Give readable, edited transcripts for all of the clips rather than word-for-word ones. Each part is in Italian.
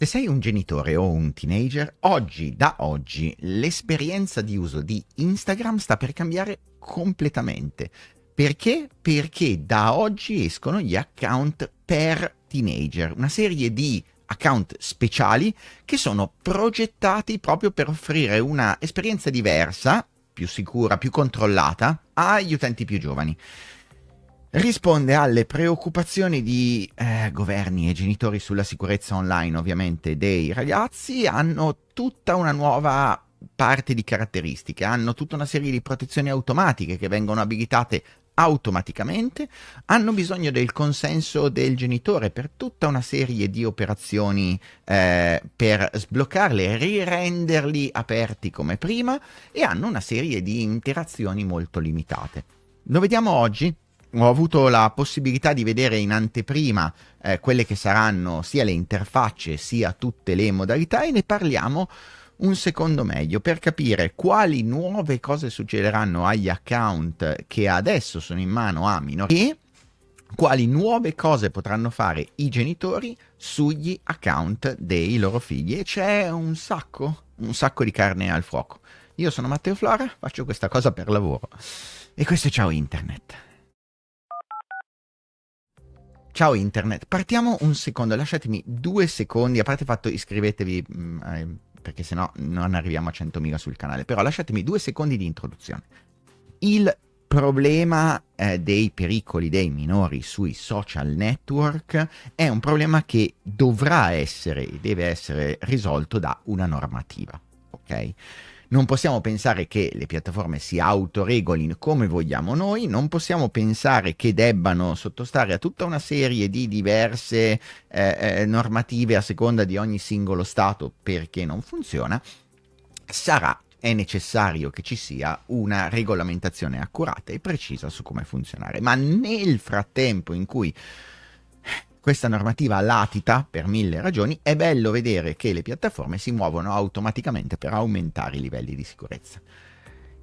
Se sei un genitore o un teenager, da oggi, l'esperienza di uso di Instagram sta per cambiare completamente. Perché? Perché da oggi escono gli account per teenager, una serie di account speciali che sono progettati proprio per offrire una esperienza diversa, più sicura, più controllata agli utenti più giovani. Risponde alle preoccupazioni di governi e genitori sulla sicurezza online, ovviamente, dei ragazzi. Hanno tutta una nuova parte di caratteristiche, hanno tutta una serie di protezioni automatiche che vengono abilitate automaticamente, hanno bisogno del consenso del genitore per tutta una serie di operazioni per sbloccarli e rirenderli aperti come prima, e hanno una serie di interazioni molto limitate. Lo vediamo oggi. Ho avuto la possibilità di vedere in anteprima quelle che saranno sia le interfacce sia tutte le modalità, e ne parliamo un secondo meglio per capire quali nuove cose succederanno agli account che adesso sono in mano a minori e quali nuove cose potranno fare i genitori sugli account dei loro figli. E c'è un sacco di carne al fuoco. Io sono Matteo Flora, faccio questa cosa per lavoro e questo è Ciao Internet. Ciao Internet, partiamo un secondo, lasciatemi 2 secondi, a parte il fatto iscrivetevi perché sennò non arriviamo a 100.000 sul canale, però lasciatemi 2 secondi di introduzione. Il problema dei pericoli dei minori sui social network è un problema che dovrà essere e deve essere risolto da una normativa, ok? Non possiamo pensare che le piattaforme si autoregolino come vogliamo noi, non possiamo pensare che debbano sottostare a tutta una serie di diverse normative a seconda di ogni singolo stato, perché non funziona. È necessario che ci sia una regolamentazione accurata e precisa su come funzionare, ma nel frattempo in cui questa normativa latita per 1000 ragioni, è bello vedere che le piattaforme si muovono automaticamente per aumentare i livelli di sicurezza.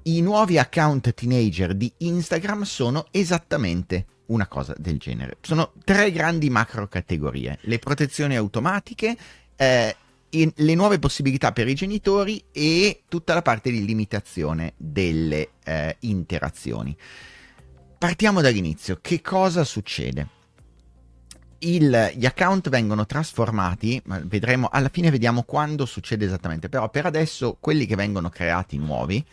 I nuovi account teenager di Instagram sono esattamente una cosa del genere. Sono 3 grandi macro categorie: le protezioni automatiche, le nuove possibilità per i genitori e tutta la parte di limitazione delle interazioni. Partiamo dall'inizio. Che cosa succede? Gli account vengono trasformati, vedremo alla fine, vediamo quando succede esattamente, però per adesso quelli che vengono creati nuovi,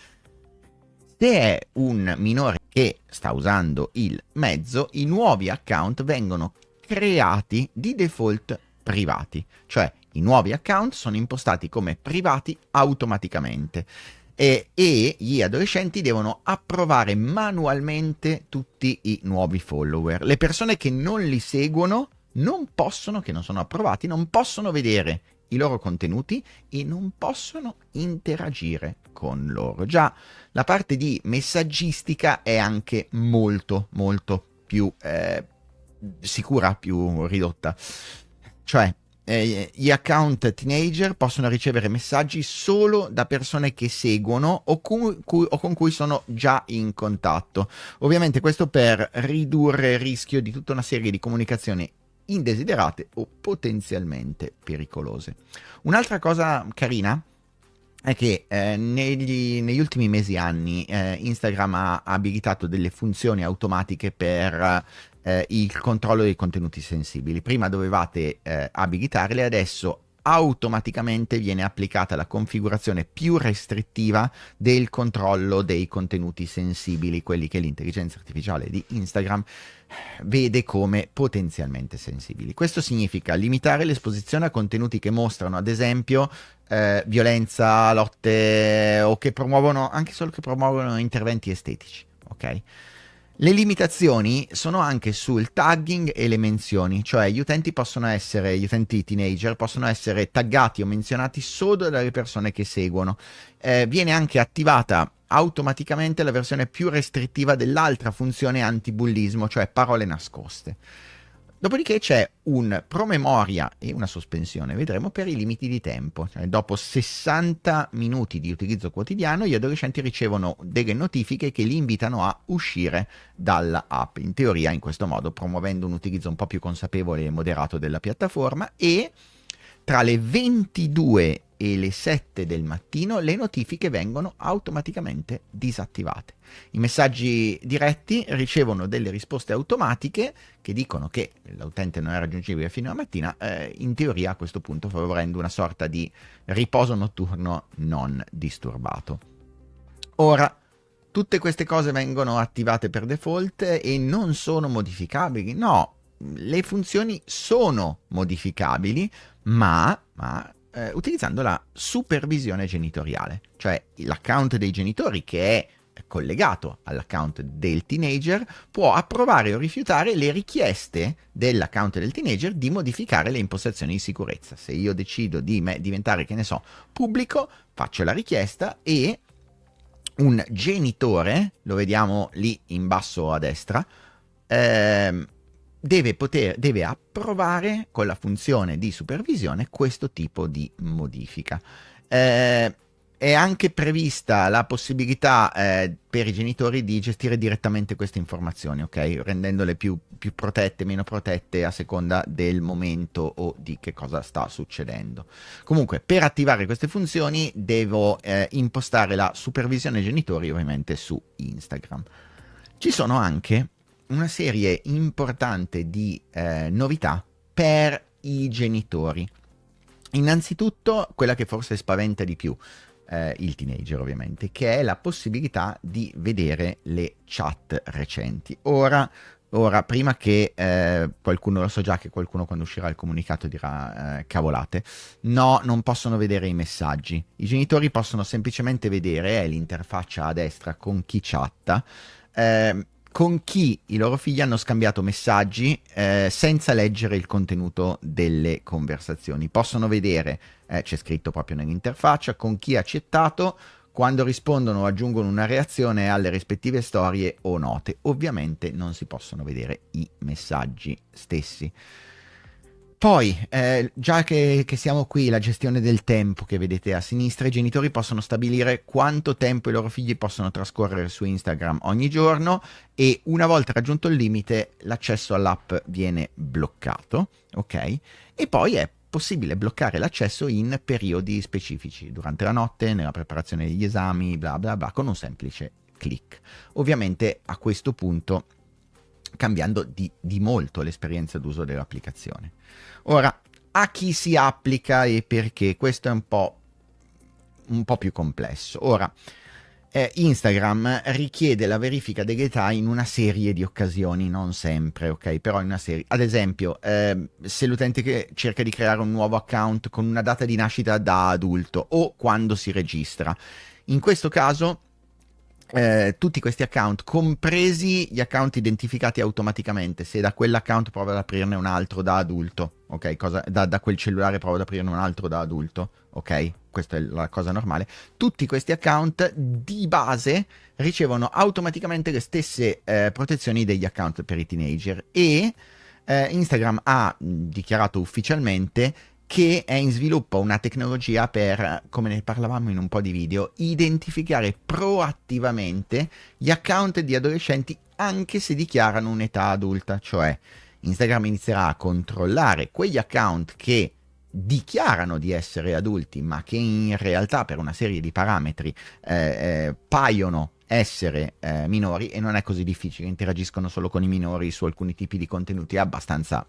se è un minore che sta usando il mezzo, i nuovi account vengono creati di default privati, cioè i nuovi account sono impostati come privati automaticamente. E gli adolescenti devono approvare manualmente tutti i nuovi follower. Le persone che non li seguono non possono, che non sono approvati, non possono vedere i loro contenuti e non possono interagire con loro. Già la parte di messaggistica è anche molto più sicura, più ridotta. Cioè gli account teenager possono ricevere messaggi solo da persone che seguono o con cui sono già in contatto. Ovviamente questo per ridurre il rischio di tutta una serie di comunicazioni indesiderate o potenzialmente pericolose. Un'altra cosa carina è che negli ultimi mesi e anni Instagram ha abilitato delle funzioni automatiche per il controllo dei contenuti sensibili. Prima dovevate abilitarle, adesso automaticamente viene applicata la configurazione più restrittiva del controllo dei contenuti sensibili, quelli che l'intelligenza artificiale di Instagram vede come potenzialmente sensibili. Questo significa limitare l'esposizione a contenuti che mostrano, ad esempio, violenza, lotte o che promuovono, anche solo che promuovono interventi estetici, ok? Le limitazioni sono anche sul tagging e le menzioni, cioè gli utenti teenager possono essere taggati o menzionati solo dalle persone che seguono. Viene anche attivata automaticamente la versione più restrittiva dell'altra funzione antibullismo, cioè parole nascoste. Dopodiché c'è un promemoria e una sospensione, vedremo, per i limiti di tempo. Cioè, dopo 60 minuti di utilizzo quotidiano, gli adolescenti ricevono delle notifiche che li invitano a uscire dalla app. In teoria, in questo modo, promuovendo un utilizzo un po' più consapevole e moderato della piattaforma. E tra le 22 e le 7 del mattino le notifiche vengono automaticamente disattivate. I messaggi diretti ricevono delle risposte automatiche che dicono che l'utente non è raggiungibile fino alla mattina, in teoria a questo punto favorendo una sorta di riposo notturno non disturbato. Ora, tutte queste cose vengono attivate per default e non sono modificabili? No, le funzioni sono modificabili, ma utilizzando la supervisione genitoriale, cioè l'account dei genitori che è collegato all'account del teenager può approvare o rifiutare le richieste dell'account del teenager di modificare le impostazioni di sicurezza. Se io decido di diventare, che ne so, pubblico, faccio la richiesta e un genitore, lo vediamo lì in basso a destra, deve approvare con la funzione di supervisione questo tipo di modifica. È anche prevista la possibilità per i genitori di gestire direttamente queste informazioni, ok? Rendendole più protette, meno protette a seconda del momento o di che cosa sta succedendo. Comunque, per attivare queste funzioni devo impostare la supervisione genitori ovviamente su Instagram. Ci sono anche una serie importante di novità per i genitori. Innanzitutto, quella che forse spaventa di più il teenager ovviamente, che è la possibilità di vedere le chat recenti. Ora prima che qualcuno, lo so già che qualcuno quando uscirà il comunicato dirà cavolate, no, non possono vedere i messaggi. I genitori possono semplicemente vedere l'interfaccia a destra con chi chatta, con chi i loro figli hanno scambiato messaggi senza leggere il contenuto delle conversazioni. Possono vedere, c'è scritto proprio nell'interfaccia, con chi ha accettato, quando rispondono o aggiungono una reazione alle rispettive storie o note. Ovviamente non si possono vedere i messaggi stessi. Poi, già che siamo qui, la gestione del tempo che vedete a sinistra, i genitori possono stabilire quanto tempo i loro figli possono trascorrere su Instagram ogni giorno e una volta raggiunto il limite l'accesso all'app viene bloccato, ok? E poi è possibile bloccare l'accesso in periodi specifici, durante la notte, nella preparazione degli esami, bla bla bla, con un semplice click. Ovviamente a questo punto cambiando di molto l'esperienza d'uso dell'applicazione. Ora, a chi si applica e perché? Questo è un po' più complesso. Ora, Instagram richiede la verifica dell'età in una serie di occasioni, non sempre, ok? Però in una serie. Ad esempio, se l'utente che cerca di creare un nuovo account con una data di nascita da adulto o quando si registra. In questo caso tutti questi account, compresi gli account identificati automaticamente, se da quell'account prova ad aprirne un altro da adulto, ok? Da quel cellulare prova ad aprirne un altro da adulto, ok? Questa è la cosa normale. Tutti questi account di base ricevono automaticamente le stesse protezioni degli account per i teenager e Instagram ha dichiarato ufficialmente che è in sviluppo una tecnologia per, come ne parlavamo in un po' di video, identificare proattivamente gli account di adolescenti anche se dichiarano un'età adulta, cioè Instagram inizierà a controllare quegli account che dichiarano di essere adulti ma che in realtà per una serie di parametri paiono essere minori, e non è così difficile, interagiscono solo con i minori su alcuni tipi di contenuti, è abbastanza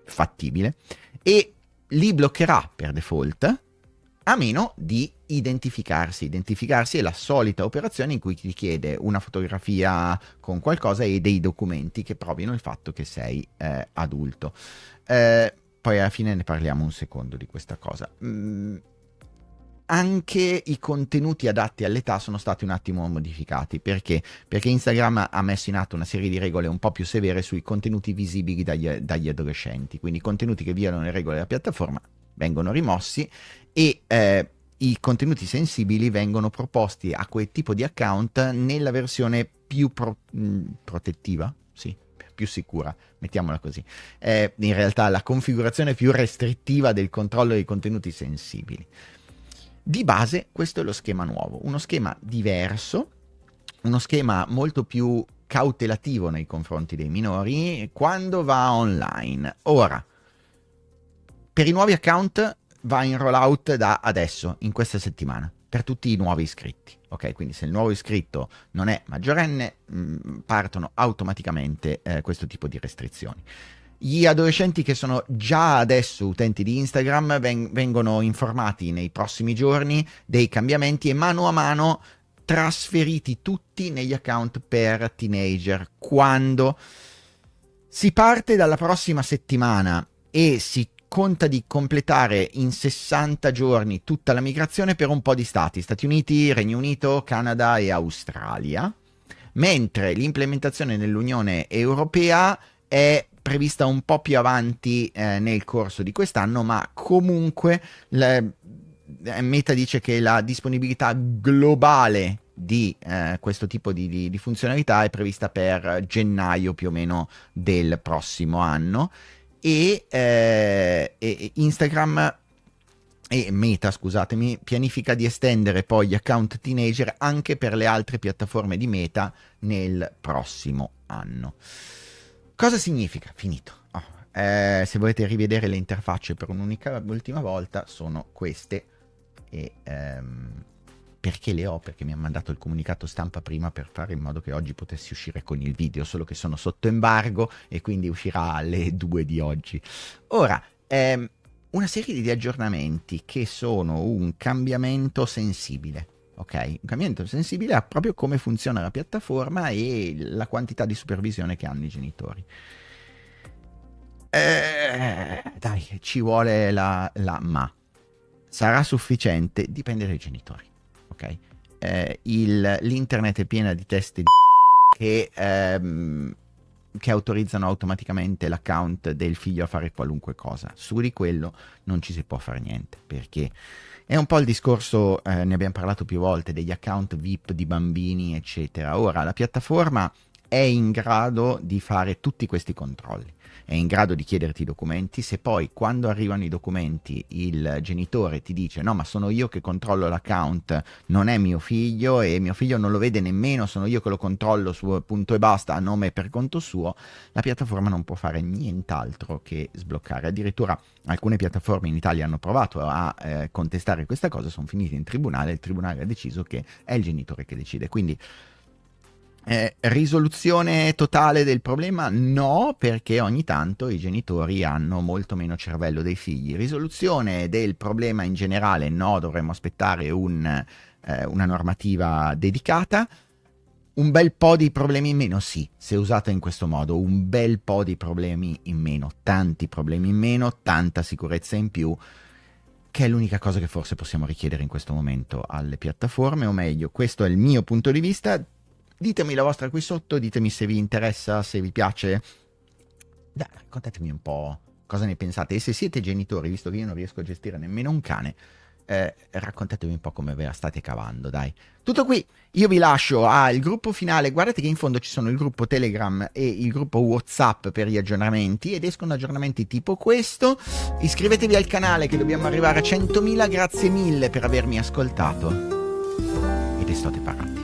fattibile, e li bloccherà per default a meno di identificarsi. Identificarsi è la solita operazione in cui ti chiede una fotografia con qualcosa e dei documenti che provino il fatto che sei adulto. Poi alla fine ne parliamo un secondo di questa cosa. Anche i contenuti adatti all'età sono stati un attimo modificati. Perché? Perché Instagram ha messo in atto una serie di regole un po' più severe sui contenuti visibili dagli adolescenti. Quindi i contenuti che violano le regole della piattaforma vengono rimossi e i contenuti sensibili vengono proposti a quel tipo di account nella versione più protettiva, sì, più sicura, mettiamola così. In realtà la configurazione più restrittiva del controllo dei contenuti sensibili. Di base questo è lo schema nuovo, uno schema diverso, uno schema molto più cautelativo nei confronti dei minori quando va online. Ora, Per i nuovi account va in rollout da adesso, in questa settimana, per tutti i nuovi iscritti. Ok, quindi se il nuovo iscritto non è maggiorenne, partono automaticamente questo tipo di restrizioni. Gli adolescenti che sono già adesso utenti di Instagram vengono informati nei prossimi giorni dei cambiamenti e mano a mano trasferiti tutti negli account per teenager. Quando si parte dalla prossima settimana e si conta di completare in 60 giorni tutta la migrazione per un po' di stati: Stati Uniti, Regno Unito, Canada e Australia, mentre l'implementazione nell'Unione Europea è prevista un po' più avanti nel corso di quest'anno, ma comunque Meta dice che la disponibilità globale di questo tipo di funzionalità è prevista per gennaio più o meno del prossimo anno. E Instagram e Meta, scusatemi, pianifica di estendere poi gli account teenager anche per le altre piattaforme di Meta nel prossimo anno. Cosa significa? Finito. Se volete rivedere le interfacce per ultima volta, sono queste. E perché le ho? Perché mi ha mandato il comunicato stampa prima per fare in modo che oggi potessi uscire con il video, solo che sono sotto embargo e quindi uscirà alle 2 di oggi. Ora, una serie di aggiornamenti che sono un cambiamento sensibile. Ok, un cambiamento sensibile a proprio come funziona la piattaforma e la quantità di supervisione che hanno i genitori. Dai, ci vuole la ma. Sarà sufficiente? Dipende dai genitori. Ok? L'internet è piena di teste che autorizzano automaticamente l'account del figlio a fare qualunque cosa. Su di quello non ci si può fare niente, perché è un po' il discorso, ne abbiamo parlato più volte, degli account VIP di bambini, eccetera. Ora, la piattaforma è in grado di fare tutti questi controlli, è in grado di chiederti i documenti. Se poi quando arrivano i documenti il genitore ti dice no, ma sono io che controllo l'account, non è mio figlio e mio figlio non lo vede nemmeno, sono io che lo controllo su punto e basta, a nome e per conto suo, la piattaforma non può fare nient'altro che sbloccare. Addirittura alcune piattaforme in Italia hanno provato a contestare questa cosa, sono finite in tribunale, il tribunale ha deciso che è il genitore che decide. Quindi risoluzione totale del problema? No, perché ogni tanto i genitori hanno molto meno cervello dei figli. Risoluzione del problema in generale? No, dovremmo aspettare una normativa dedicata. Un bel po' di problemi in meno? Sì, se usata in questo modo, un bel po' di problemi in meno, tanti problemi in meno, tanta sicurezza in più, che è l'unica cosa che forse possiamo richiedere in questo momento alle piattaforme, o meglio, questo è il mio punto di vista. Ditemi la vostra qui sotto, ditemi se vi interessa, se vi piace. Dai, raccontatemi un po' cosa ne pensate. E se siete genitori, visto che io non riesco a gestire nemmeno un cane, raccontatemi un po' come ve la state cavando, dai. Tutto qui, io vi lascio al gruppo finale. Guardate che in fondo ci sono il gruppo Telegram e il gruppo WhatsApp per gli aggiornamenti, ed escono aggiornamenti tipo questo. Iscrivetevi al canale che dobbiamo arrivare a 100.000, grazie mille per avermi ascoltato. Ed è stato parlato.